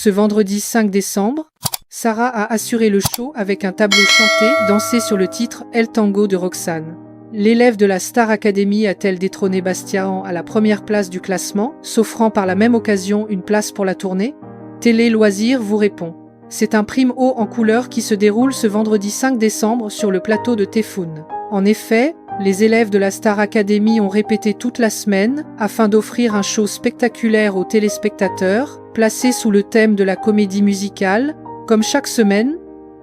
Ce vendredi 5 décembre, Sarah a assuré le show avec un tableau chanté, dansé sur le titre El Tango de Roxane. L'élève de la Star Academy a-t-elle détrôné Bastiaan à la première place du classement, s'offrant par la même occasion une place pour la tournée? Télé Loisirs vous répond. C'est un prime haut en couleur qui se déroule ce vendredi 5 décembre sur le plateau de Typhoon. En effet, les élèves de la Star Academy ont répété toute la semaine afin d'offrir un show spectaculaire aux téléspectateurs, placé sous le thème de la comédie musicale. Comme chaque semaine,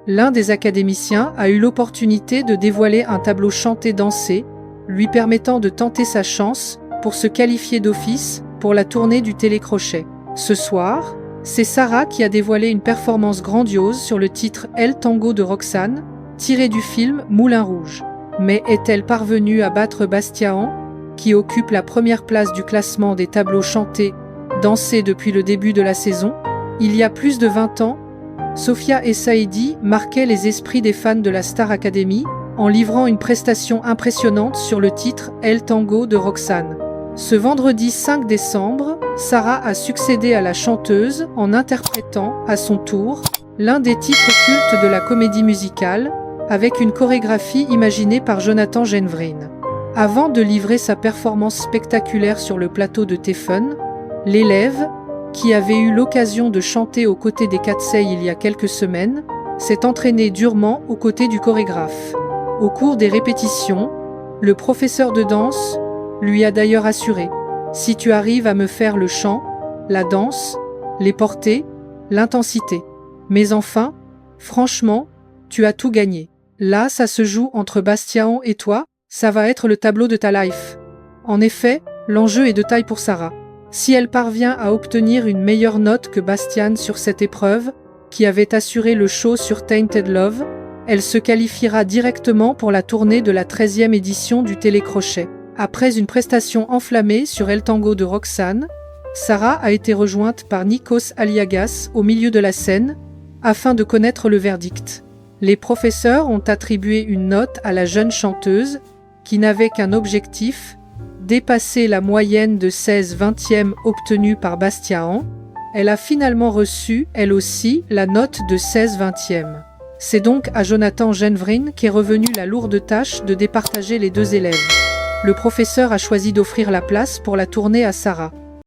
l'un des académiciens a eu l'opportunité de dévoiler un tableau chanté-dansé, lui permettant de tenter sa chance pour se qualifier d'office pour la tournée du télécrochet. Ce soir, c'est Sarah qui a dévoilé une performance grandiose sur le titre El Tango de Roxane, tiré du film Moulin Rouge. Mais est-elle parvenue à battre Bastiaan, qui occupe la première place du classement des tableaux chantés, dansés depuis le début de la saison? Il y a plus de 20 ans, Sophia et Saïdi marquaient les esprits des fans de la Star Academy en livrant une prestation impressionnante sur le titre El Tango de Roxane. Ce vendredi 5 décembre, Sarah a succédé à la chanteuse en interprétant, à son tour, l'un des titres cultes de la comédie musicale, avec une chorégraphie imaginée par Jonathan Genvreen. Avant de livrer sa performance spectaculaire sur le plateau de Typhoon, l'élève, qui avait eu l'occasion de chanter aux côtés des Katsei il y a quelques semaines, s'est entraîné durement aux côtés du chorégraphe. Au cours des répétitions, le professeur de danse lui a d'ailleurs assuré « Si tu arrives à me faire le chant, la danse, les portées, l'intensité. Mais enfin, franchement, tu as tout gagné. Là, ça se joue entre Bastiaan et toi, ça va être le tableau de ta life. » En effet, l'enjeu est de taille pour Sarah. Si elle parvient à obtenir une meilleure note que Bastiaan sur cette épreuve, qui avait assuré le show sur Tainted Love, elle se qualifiera directement pour la tournée de la 13e édition du télécrochet. Après une prestation enflammée sur El Tango de Roxane, Sarah a été rejointe par Nikos Aliagas au milieu de la scène, afin de connaître le verdict. Les professeurs ont attribué une note à la jeune chanteuse, qui n'avait qu'un objectif, dépasser la moyenne de 16/20 obtenue par Bastiaan. Elle a finalement reçu, elle aussi, la note de 16/20. C'est donc à Jonathan Genvreen qu'est revenue la lourde tâche de départager les deux élèves. Le professeur a choisi d'offrir la place pour la tournée à Sarah.